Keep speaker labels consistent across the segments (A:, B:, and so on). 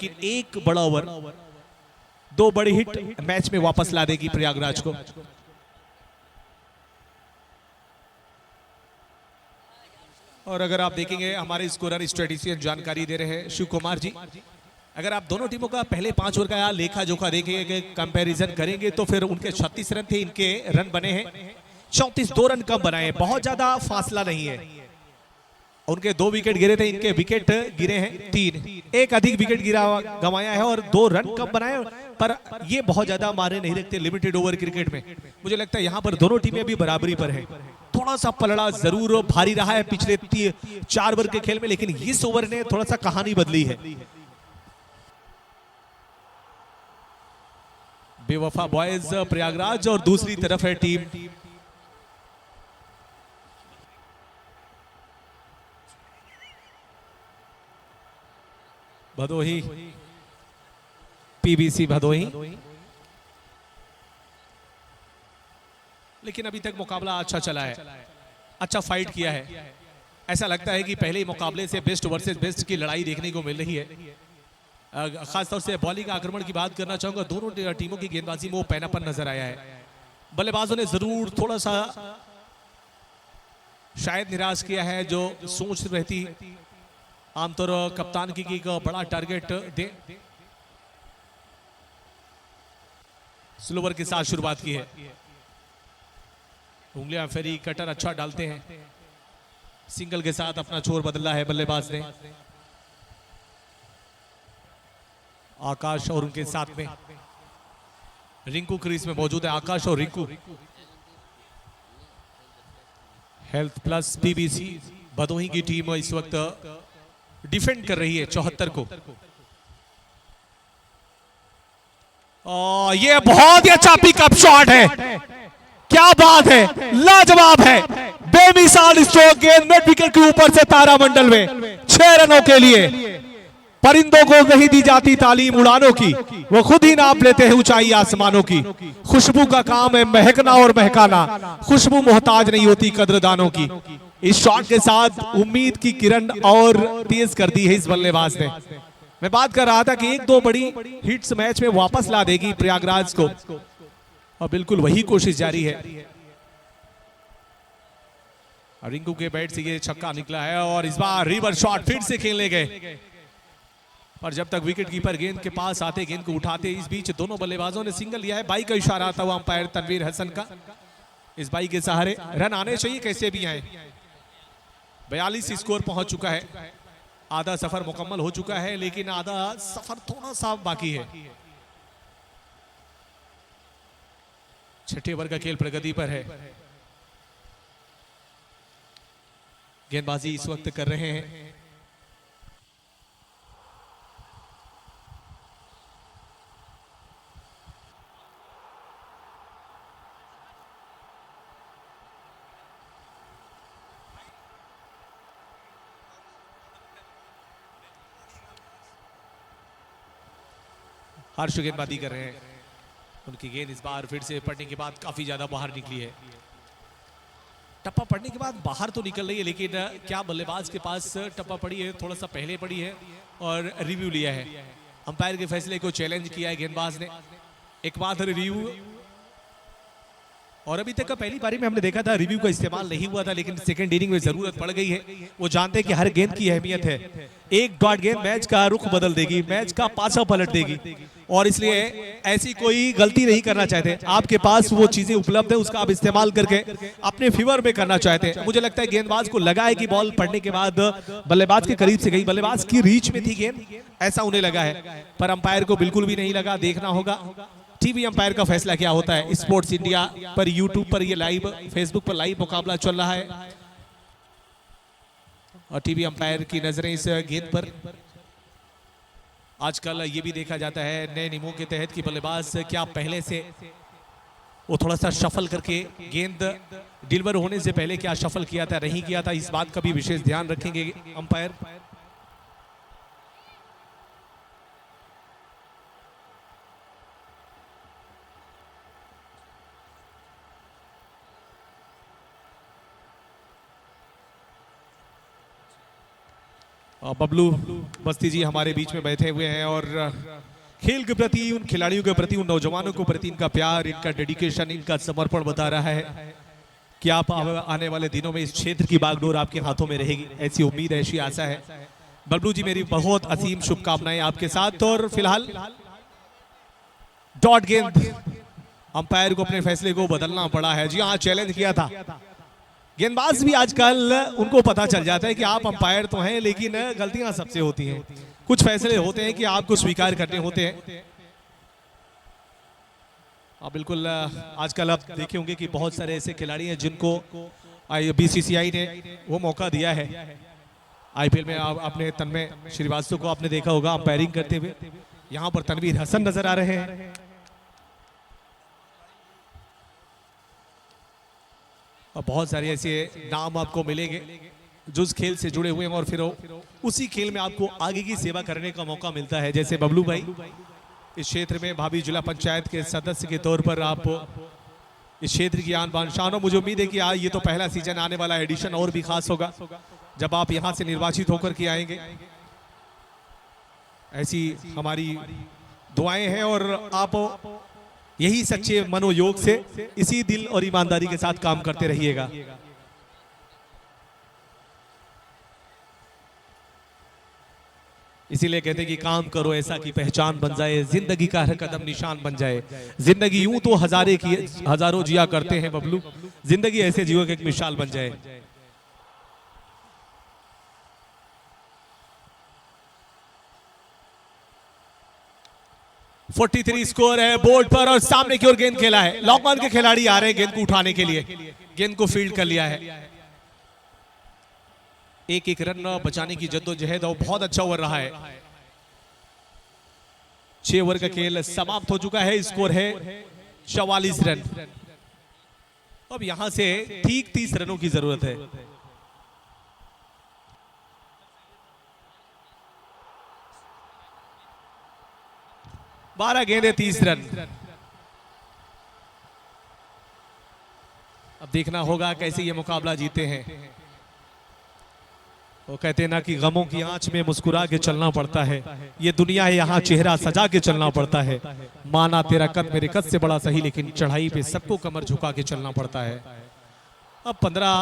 A: लेकिन एक बड़ा ओवर, दो बड़ी हिट मैच में वापस ला देगी प्रयागराज को। और अगर आप देखेंगे हमारे स्कोरर स्ट्रेटेजियन जानकारी दे रहे हैं शिव कुमार जी, अगर आप दोनों टीमों का पहले 5 ओवर का लेखा जोखा देखेंगे, कंपैरिजन करेंगे तो फिर उनके 36 रन थे, इनके रन बने हैं 34, 2 रन कम बनाए, बहुत ज्यादा फासला नहीं है। उनके 2 विकेट गिरे थे, इनके विकेट गिरे हैं 3, एक अधिक विकेट गिरा गंवाया है और 2 रन कम बनाए, पर ये बहुत ज्यादा मारे नहीं रखते लिमिटेड ओवर क्रिकेट में। मुझे लगता है यहाँ पर दोनों टीमें भी बराबरी पर है। थोड़ा सा पलड़ा जरूर भारी रहा है पिछले 4 ओवर के खेल में, लेकिन इस ओवर ने थोड़ा सा कहानी बदली है। बेवफा बॉयज प्रयागराज और दूसरी तरफ है टीम भदोही, पीबीसी भदोही। लेकिन अभी तक मुकाबला अच्छा चला है, अच्छा फाइट किया है। ऐसा लगता है कि पहले मुकाबले से बेस्ट वर्सेस बेस्ट की लड़ाई देखने को मिल रही है। खासतौर से बॉलिंग आक्रमण की बात करना चाहूंगा, दोनों टीमों की गेंदबाजी में वो पैनापन नजर आया है। बल्लेबाजों ने जरूर थोड़ा सा शायद निराश किया है, जो सोच रहती आमतौर कप्तान की एक बड़ा टारगेट दे। स्लोवर के साथ शुरुआत की है, उंगलियां फेरी, कटर अच्छा डालते हैं, सिंगल के साथ अपना छोर बदला है बल्लेबाज ने। आकाश और उनके साथ में रिंकू क्रीज में मौजूद है। आकाश और Rinku. Health plus PBC Bhadohi की टीम इस वक्त डिफेंड कर रही है 74 को। ये बहुत ही अच्छा पिकअप शॉट है, क्या बात है, लाजवाब है, बेमिसाल स्ट्रोक, गेंद मिड विकेट के ऊपर से तारामंडल में 6 रनों के लिए। परिंदों को नहीं दी जाती तालीम उड़ानों की, वो खुद ही नाप लेते हैं ऊंचाई आसमानों की। खुशबू का काम है महकना और महकाना, खुशबू मोहताज नहीं होती कद्रदानों की। इस शॉट के साथ उम्मीद की किरण और तेज कर दी है इस बल्लेबाज ने। मैं बात कर रहा था कि 1-2 बड़ी हिट्स मैच में वापस ला देगी प्रयागराज को, और बिल्कुल वही कोशिश जारी है। रिंकू के बैट से ये छक्का निकला है और इस बार रिवर शॉट फिर से खेलने गए, पर जब तक विकेट कीपर गेंद के पास आते, गेंद को उठाते, इस बीच दोनों बल्लेबाजों ने सिंगल लिया है। बाई का इशारा आता हुआ अंपायर तनवीर हसन का। इस बाई के सहारे रन आने चाहिए कैसे भी आए। 42 स्कोर पहुंच चुका है, आधा सफर मुकम्मल हो चुका है, लेकिन आधा सफर थोड़ा सा बाकी है। छठे ओवर का खेल प्रगति पर है। गेंदबाजी इस वक्त कर रहे हैं हर्ष, गेंदबाजी कर रहे हैं। उनकी गेंद इस बार फिर से पड़ने के बाद काफी ज्यादा बाहर निकली है। टप्पा पड़ने के बाद बाहर तो निकल रही है, लेकिन क्या बल्लेबाज के पास टप्पा पड़ी है, थोड़ा सा पहले पड़ी है और रिव्यू लिया है। अंपायर के फैसले को चैलेंज किया है गेंदबाज ने। एक बात रिव्यू, और अभी तक का पहली पारी में हमने देखा था रिव्यू का इस्तेमाल नहीं हुआ था, लेकिन सेकंड इनिंग में जरूरत पड़ गई है। वो जानते हैं कि हर गेंद की अहमियत है। एक डॉट गेंद मैच का रुख बदल देगी, मैच का पासा पलट देगी, और इसलिए ऐसी कोई गलती नहीं करना चाहते। आपके पास वो चीजें उपलब्ध है, उसका आप इस्तेमाल करके अपने फेवर में करना चाहते हैं। मुझे लगता है गेंदबाज को लगा है कि बॉल पड़ने के बाद बल्लेबाज के करीब से गई, बल्लेबाज की रीच में थी गेंद, ऐसा उन्हें लगा है, पर अंपायर को बिल्कुल भी नहीं लगा। देखना होगा टीवी अंपायर का फैसला क्या होता है। स्पोर्ट्स इंडिया पर, यूट्यूब पर ये लाइव, फेसबुक पर लाइव मुकाबला चल रहा है, और टीवी अंपायर की नजरें इस गेंद पर। आजकल ये भी देखा जाता है नए नियमों के तहत कि बल्लेबाज क्या पहले से वो थोड़ा सा शफल करके गेंद डिलीवर होने से पहले क्या शफल किया था, नहीं किया था, इस बात का भी विशेष ध्यान रखेंगे अंपायर। बबलू बस्ती जी हमारे बीच में बैठे हुए हैं और खेल के प्रति, उन खिलाड़ियों के प्रति, उन नौजवानों के प्रति इनका प्यार, इनका डेडिकेशन, इनका समर्पण बता रहा है कि आप आने वाले दिनों में इस क्षेत्र की बागडोर आपके हाथों में रहेगी, ऐसी उम्मीद है, ऐसी आशा है। बबलू जी मेरी बहुत असीम शुभकामनाएं आपके साथ। और फिलहाल डॉट गेंद, अंपायर को अपने फैसले को बदलना पड़ा है। जी हाँ, चैलेंज किया था। गेंदबाज भी आजकल उनको पता चल जाता है कि आप अंपायर तो हैं, लेकिन गलतियां सबसे होती हैं। कुछ फैसले होते हैं कि आपको स्वीकार करने होते हैं। आप बिल्कुल आजकल आप देखे होंगे कि बहुत सारे ऐसे खिलाड़ी हैं जिनको बीसीसीआई ने वो मौका दिया है। आईपीएल में आपने तन्मय श्रीवास्तव को आपने देखा होगा अंपायरिंग करते हुए। यहाँ पर तनवीर हसन नजर आ रहे हैं। और बहुत सारे ऐसे नाम आपको मिलेंगे जो इस खेल से जुड़े हुए हैं और फिर उसी खेल में आपको आगे की सेवा करने का मौका मिलता है। जैसे बबलू भाई इस क्षेत्र में भाभी जिला पंचायत के सदस्य के तौर पर आप इस क्षेत्र की आन बान शान, और मुझे उम्मीद है कि ये तो पहला सीजन, आने वाला एडिशन और भी खास होगा जब आप यहां से निर्वाचित होकर के आएंगे। ऐसी हमारी दुआएं हैं और आप यही सच्चे मनोयोग से, इसी दिल और ईमानदारी के साथ काम करते रहिएगा। इसीलिए कहते हैं कि काम करो ऐसा कि पहचान बन जाए, जिंदगी का हर कदम निशान बन जाए। जिंदगी यूं तो हजारों जिया करते हैं बबलू, जिंदगी ऐसे जियो कि एक मिसाल बन जाए। फोर्टी 43 स्कोर है बोर्ड पर और सामने की ओर गेंद खेला है। लॉक ऑन के खिलाड़ी आ रहे हैं गेंद को उठाने के लिए, गेंद को फील्ड कर लिया है। एक एक रन बचाने की जद्दोजहद और बहुत अच्छा ओवर रहा है। 6 ओवर का खेल समाप्त हो चुका है। स्कोर है 44 रन। अब यहां से ठीक 30 रनों की जरूरत है। बारह गेंदे 30 रन। अब देखना होगा कैसे ये मुकाबला जीते हैं। वो कहते हैं ना कि गमों की आंच में मुस्कुरा के चलना पड़ता है, ये दुनिया है यहाँ चेहरा सजा के चलना पड़ता है। माना तेरा कद मेरे कद से बड़ा सही, लेकिन चढ़ाई पे सबको कमर झुका के चलना पड़ता है। अब 15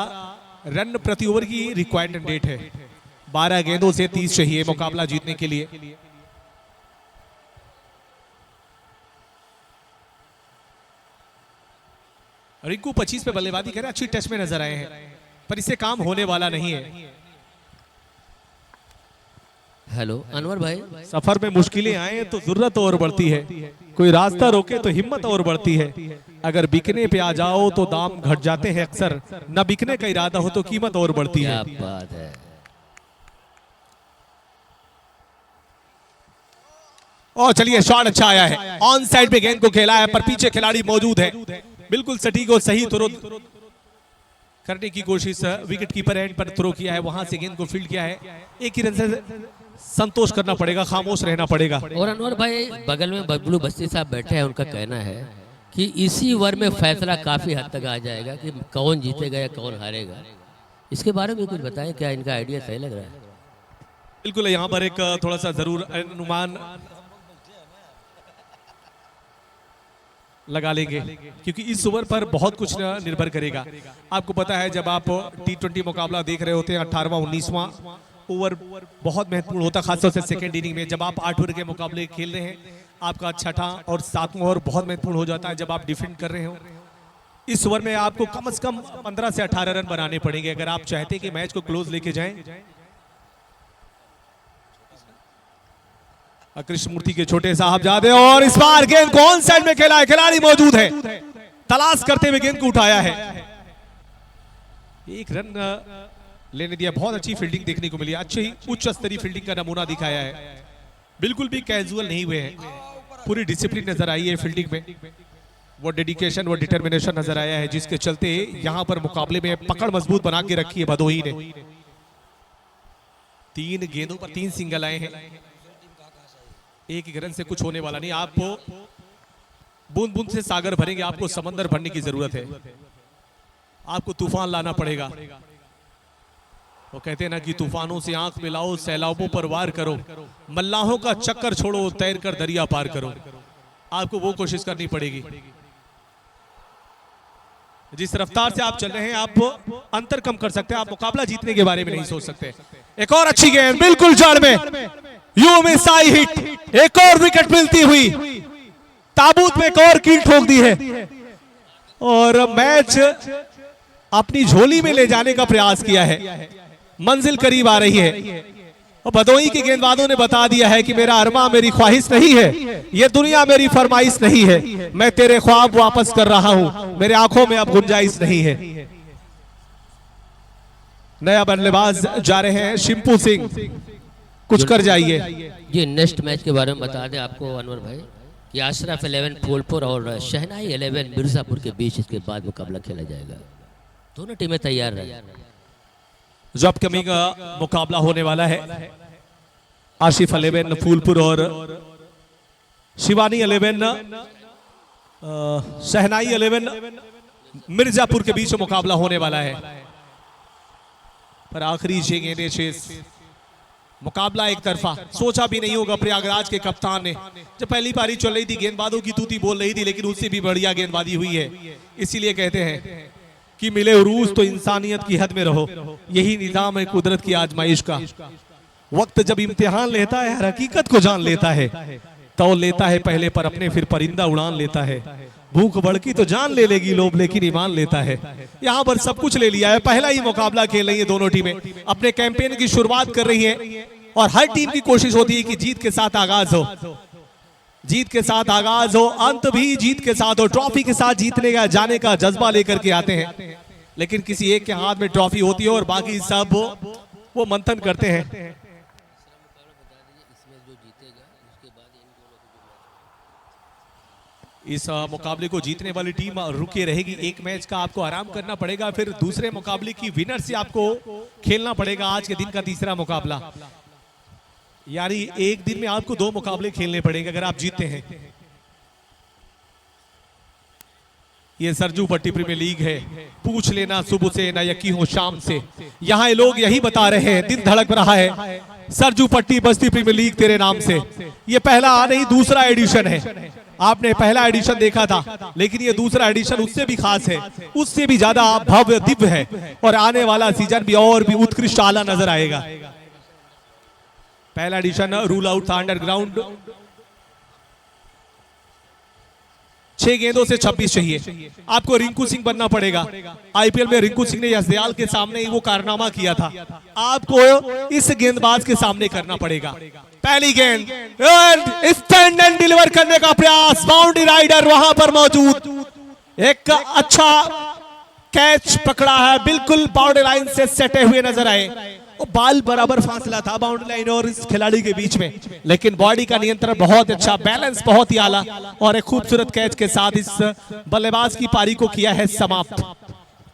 A: रन प्रति ओवर की रिक्वायर्ड रेट है। 12 गेंदों से 30 चाहिए मुकाबला जीतने के लिए। रिंकू 25 पे बल्लेबाजी कर रहे, अच्छी टच में नजर आए हैं, पर इससे काम होने वाला नहीं है।
B: हेलो अनवर भाई,
A: सफर में मुश्किलें आए तो जरूरत और बढ़ती है, कोई रास्ता रोके तो हिम्मत और बढ़ती है। अगर बिकने पे आ जाओ तो दाम घट जाते हैं अक्सर, न बिकने का इरादा हो तो कीमत और बढ़ती है।
B: क्या बात है।
A: और चलिए शॉट अच्छा आया है, ऑन साइड पे गेंद को खेला है, पर पीछे खिलाड़ी मौजूद है। बिल्कुल सटीक और सही थ्रो करने की कोशिश विकेट कीपर एंड पर थ्रो किया है, वहां से गेंद को फील्ड किया है। एक ही रन से संतोष करना पड़ेगा, खामोश रहना पड़ेगा।
B: और अनवर भाई बगल में बबलू बस्ती साहब बैठे हैं, उनका कहना है कि इसी ओवर में फैसला काफी हद तक आ जाएगा कि कौन जीतेगा या कौन हारेगा। इसके बारे में कुछ बताएं, क्या इनका आइडिया सही लग रहा है?
A: बिल्कुल, यहाँ पर एक थोड़ा सा जरूर अनुमान लगा लेंगे, क्योंकि इस ओवर पर बहुत कुछ निर्भर करेगा। आपको पता है जब आप T20 मुकाबला देख रहे होते हैं, 18वां 19वां ओवर बहुत महत्वपूर्ण होता है, खासतौर से सेकेंड इनिंग में। जब आप 8 ओवर के मुकाबले खेल रहे हैं, आपका छठा और 7वां ओवर बहुत महत्वपूर्ण हो जाता है जब आप डिफेंड कर रहे हो। इस ओवर में आपको कम से कम 15 से 18 रन बनाने पड़ेंगे अगर आप चाहते हैं कि मैच को क्लोज लेके जाएं। कृष्णमूर्ति के छोटे साहबजादे, और इस बार गेंद को ऑन साइड में खेला है, खिलाड़ी मौजूद है, तलाश करते हुए गेंद को उठाया है। एक रन लेने दिया। बहुत अच्छी फील्डिंग देखने को मिली, अच्छी ही उच्च स्तरीय फील्डिंग का नमूना दिखाया है। बिल्कुल भी कैजुअल नहीं हुए हैं, पूरी डिसिप्लिन नजर आई है फील्डिंग में। वो डेडिकेशन, वो डिटर्मिनेशन नजर आया है, जिसके चलते यहां पर मुकाबले में पकड़ मजबूत बना के रखी है भदोही ने। 3 गेंदों पर 3 सिंगल आए हैं। एक रन से कुछ होने वाला नहीं। आपको बूंद बूंद से सागर भरेंगे, आपको समंदर भरने की जरूरत है, आपको तूफान लाना पड़ेगा। वो कहते हैं ना कि तूफानों से आंख मिलाओ, सैलाबों पर वार करो, मल्लाहों का चक्कर छोड़ो, तैर कर दरिया पार करो। आपको वो कोशिश करनी पड़ेगी। जिस रफ्तार से आप चल रहे हैं आप अंतर कम कर सकते हैं, आप मुकाबला जीतने के बारे में नहीं सोच सकते। एक और अच्छी गेंद बिल्कुल जड़ में, यू मिस आई हिट, एक और विकेट मिलती हुई, ताबूत में एक और कील ठोक दी है और मैच अपनी झोली में ले जाने का प्रयास किया है। मंजिल करीब आ रही है और भदोही के गेंदबाजों ने बता दिया है कि मेरा अरमा मेरी ख्वाहिश नहीं है, ये दुनिया मेरी फरमाइश नहीं है, मैं तेरे ख्वाब वापस कर रहा हूं, मेरे आंखों में अब गुंजाइश नहीं है। नया बल्लेबाज जा रहे हैं शिंपू सिंह, कुछ कर जाइए
B: जी। नेक्स्ट मैच के बारे में बता दें आपको अनवर भाई कि अशरफ 11 फूलपुर और शहनाई 11 मिर्जापुर के बीच इसके बाद मुकाबला खेला जाएगा। दोनों टीमें तैयार रहे।
A: जो अपकमिंग मुकाबला होने वाला है आशिफ 11 फूलपुर और शिवानी 11 शहनाई 11 मिर्जापुर के बीच मुकाबला होने वाला है। पर आखिरी 6 गेंदें शेष, मुकाबला एक तरफा। सोचा भी नहीं होगा प्रयागराज के कप्तान ने, जब पहली पारी चल रही थी गेंदबाजों की तूती बोल रही थी, लेकिन उससे भी बढ़िया गेंदबाजी हुई है। इसीलिए कहते हैं कि मिले उरूज तो इंसानियत की हद में रहो, यही निजाम है कुदरत की आजमाइश का। वक्त जब इम्तिहान लेता है, हर हकीकत को जान लेता है, तो लेता है पहले पर अपने, फिर परिंदा उड़ान लेता है। भूख भड़की तो जान ले लेगी लोभ, लेकिन ईमान लेता है। यहाँ पर सब कुछ ले लिया है। पहला ही मुकाबला खेल रही है दोनों टीमें, अपने कैंपेन की शुरुआत कर रही है और हर टीम की कोशिश होती है कि जीत के साथ आगाज हो, जीत के साथ आगाज हो, अंत भी जीत के साथ हो। ट्रॉफी के साथ जीतने का जाने का जज्बा लेकर के आते हैं, लेकिन किसी एक के हाथ में ट्रॉफी होती है और बाकी सब वो मंथन करते हैं। इस मुकाबले को जीतने वाली टीम रुके रहेगी। एक मैच का आपको आराम करना पड़ेगा, फिर दूसरे मुकाबले की विनर से आपको खेलना पड़ेगा। आज के दिन का तीसरा मुकाबला, यानी एक दिन में आपको 2 मुकाबले खेलने पड़ेंगे अगर आप जीतते हैं। ये सरजू पट्टी प्रीमियर लीग है, पूछ लेना सुबह से ना यकी हो शाम से। यहाँ लोग यही बता रहे हैं, दिल धड़क रहा है, सरजू पट्टी बस्ती प्रीमियर लीग तेरे नाम से। ये पहला नहीं दूसरा एडिशन है। आपने पहला एडिशन देखा था, लेकिन ये दूसरा एडिशन उससे भी खास है, उससे भी ज्यादा भव्य दिव्य है और आने वाला सीजन भी और भी उत्कृष्ट आला नजर आएगा। पहला एडिशन रूल आउट था अंडरग्राउंड, 6 गेंदों से 26 चाहिए। आपको रिंकू सिंह बनना पड़ेगा। आईपीएल में रिंकू सिंह ने यशदयाल के सामने ही वो कारनामा किया था, आपको इस गेंदबाज के सामने करना पड़ेगा। पहली गेंद स्टैंड एंड डिलीवर करने का प्रयास, बाउंड्री राइडर वहां पर मौजूद, एक अच्छा कैच पकड़ा है, बिल्कुल बाउंड्री लाइन से सटे हुए नजर आए। वो बाल बराबर फासला था बाउंड्री लाइन और इस खिलाड़ी के बीच में, लेकिन बॉडी का नियंत्रण बहुत अच्छा, बैलेंस बहुत ही आला और एक खूबसूरत कैच के साथ इस बल्लेबाज की पारी को किया है समाप्त।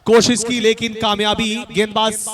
A: कोशिश की लेकिन कामयाबी गेंदबाज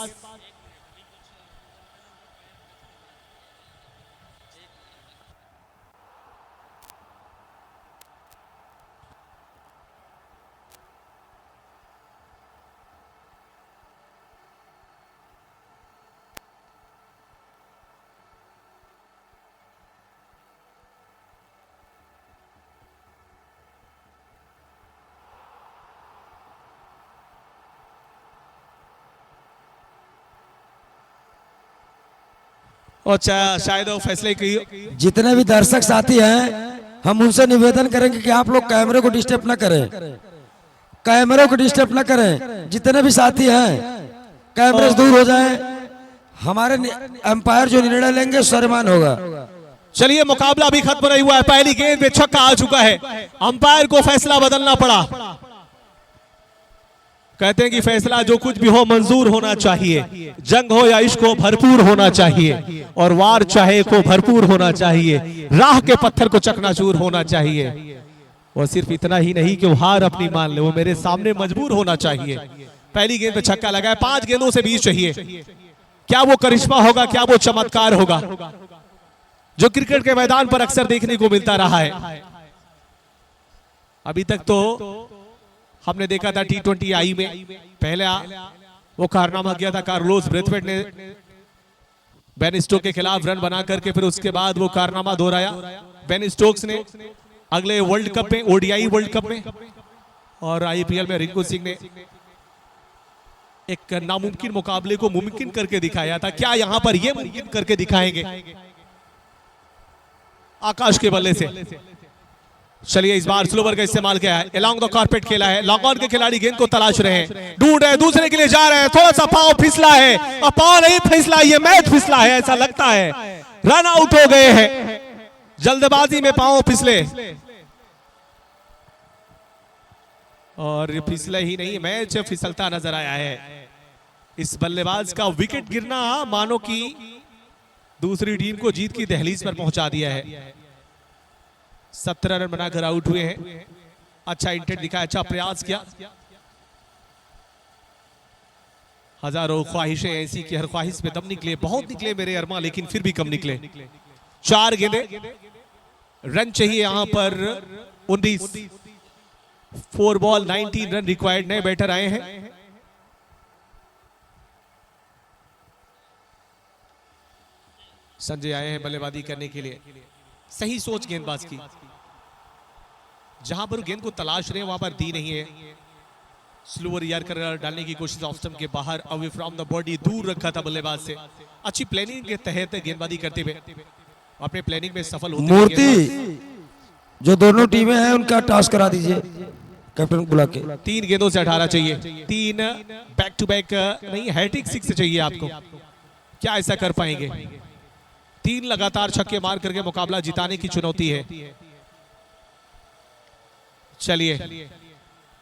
A: और शायद वो फैसले की।
C: जितने भी दर्शक साथी हैं, हम उनसे निवेदन करेंगे कि आप लोग कैमरे को डिस्टर्ब ना करें, कैमरे को डिस्टर्ब ना करें। जितने भी साथी हैं कैमरे से दूर हो जाएं। हमारे एम्पायर जो निर्णय लेंगे सर्वमान होगा।
A: चलिए मुकाबला भी खत्म नहीं हुआ है, पहली गेंद में छक्का आ चुका है, अंपायर को फैसला बदलना पड़ा। कहते हैं कि फैसला जो कुछ भी हो मंजूर होना चाहिए, जंग हो या इश्क हो भरपूर होना चाहिए, और वार चाहे को भरपूर होना चाहिए, राह के पत्थर को चकनाचूर होना चाहिए। और सिर्फ इतना ही नहीं कि वो हार अपनी मान ले, वो मेरे सामने मजबूर होना चाहिए। पहली गेंद पे छक्का लगा है, 5 गेंदों से 20 चाहिए। क्या वो करिश्मा होगा, क्या वो चमत्कार होगा जो क्रिकेट के मैदान पर अक्सर देखने को मिलता रहा है। अभी तक तो हमने देखा था T20 आई में पहले वो कारनामा किया था कार्लोस ब्रेथवेट ने बेन स्टोक्स के खिलाफ रन बना करके, फिर उसके बाद वो कारनामा दोहराया बेन स्टोक्स ने अगले वर्ल्ड कप में, ओडीआई वर्ल्ड कप में, और आईपीएल में रिंकू सिंह ने एक नामुमकिन मुकाबले को मुमकिन करके दिखाया था। क्या यहां पर ये मुमकिन करके दिखाएंगे आकाश के बल्ले से? चलिए इस बार स्लोवर का इस्तेमाल किया है, अलोंग द कारपेट खेला है, लॉन्ग ऑन के खिलाड़ी गेंद को तलाश रहे हैं, ढूंढ रहे हैं, दूसरे के लिए जा रहे हैं, थोड़ा सा पांव फिसला है, और पांव नहीं फिसला, ये मैच फिसला है ऐसा लगता है, रन आउट हो गए हैं, जल्दबाजी में पांव फिसले, और फिसले ही नहीं मैच फिसलता नजर आया है। इस बल्लेबाज का विकेट गिरना मानो कि दूसरी टीम को जीत की दहलीज पर पहुंचा दिया है। 17 रन बनाकर आउट हुए हैं। अच्छा इंटेंट दिखाया, अच्छा प्रयास किया। हजारों ख्वाहिशें ऐसी कि हर ख्वाहिश में दम निकले, बहुत निकले मेरे अरमा, लेकिन फिर भी कम निकले। 4 गेंदे, रन चाहिए यहां पर 19, 4 बॉल 19 रन रिक्वायर्ड। नए बैटर आए हैं, संजय आए हैं बल्लेबाजी करने के लिए। सही सोच गेंदबाज की, जहां पर गेंद को तलाश रहे हैं वहां पर दी नहीं है। स्लोअर यार्कर डालने की कोशिश ऑफ स्टंप के बाहर, अवे फ्रॉम द बॉडी, दूर रखा था बल्लेबाज से। अच्छी प्लानिंग के तहत गेंदबाजी करते हुए अपने प्लानिंग में सफल होते हैं।
C: मूर्ति जो दोनों टीमें हैं उनका टॉस करा दीजिए कैप्टन बुला के।
A: 3 गेंदों से 18 चाहिए, 3 बैक टू बैक नहीं, हैट्रिक 6 चाहिए आपको। क्या ऐसा कर पाएंगे? 3 लगातार छक्के मार करके मुकाबला जिताने की चुनौती है। चलिए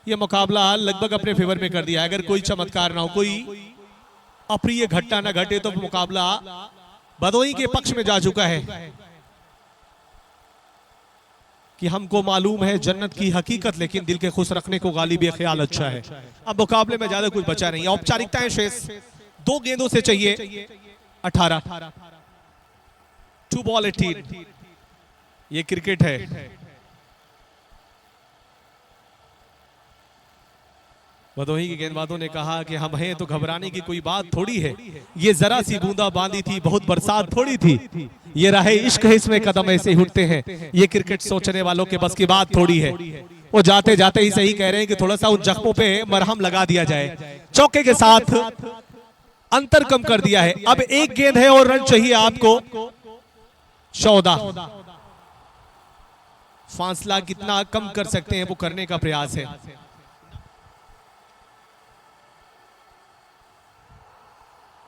A: ये मुकाबला लगभग अपने फेवर में कर दिया है। अगर कोई चमत्कार ना हो, कोई अप्रिय घटना ना घटे, तो मुकाबला भदोही के पक्ष में जा चुका है। कि हमको मालूम है जन्नत की हकीकत, लेकिन दिल के खुश रखने को गालिब ये ख्याल अच्छा है। अब मुकाबले में ज्यादा कुछ बचा नहीं, औपचारिकताएं शेष। 2 गेंदों से चाहिए 18, 2 बॉल 18। ये क्रिकेट है। भदोही के गेंदबाजों ने कहा कि हम हैं तो घबराने की कोई बात थोड़ी है, ये जरा सी बूंदा बांदी थी, बहुत बरसात थोड़ी थी, ये राहे इश्क है, इसमें कदम ऐसे ही उठते हैं, ये क्रिकेट सोचने वालों के बस की बात थोड़ी है। वो जाते जाते ही सही कह रहे हैं कि थोड़ा सा उन जख्मों पे मरहम लगा दिया जाए। चौके के साथ अंतर कम कर दिया है। अब 1 गेंद है और रन चाहिए आपको 14। फासला कितना कम कर सकते हैं वो करने का प्रयास है।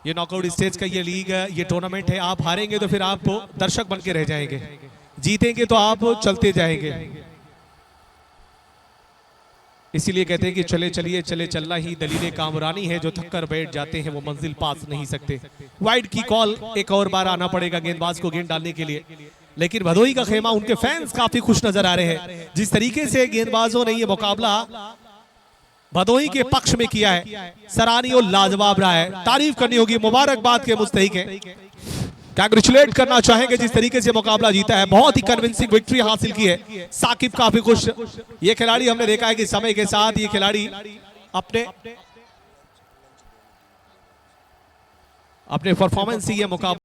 A: ये नॉकआउट स्टेज का ये लीग है, ये टूर्नामेंट है। आप हारेंगे तो फिर आप दर्शक बन के रह जाएंगे, जीतेंगे तो आप चलते जाएंगे। इसीलिए कहते हैं कि चले चलिए चले चलना ही दलीले कामरानी है, जो थक कर बैठ जाते हैं वो मंजिल पास नहीं सकते। वाइड की कॉल, एक और बार आना पड़ेगा गेंदबाज को गेंद डालने के लिए। लेकिन भदोही का खेमा, उनके फैंस काफी खुश नजर आ रहे हैं जिस तरीके से गेंदबाजों ने ये मुकाबला भदोही के पक्ष में किया है। सराहनीय और लाजवाब रहा है, तारीफ करनी होगी, मुबारकबाद के मुस्तहिक है, कांग्रेचुलेट करना चाहेंगे जिस तरीके से मुकाबला जीता है। बहुत ही कन्विंसिंग विक्ट्री हासिल की है। साकिब काफी खुश। ये खिलाड़ी हमने देखा है कि समय के साथ ये खिलाड़ी अपने परफॉर्मेंस से ये मुकाबला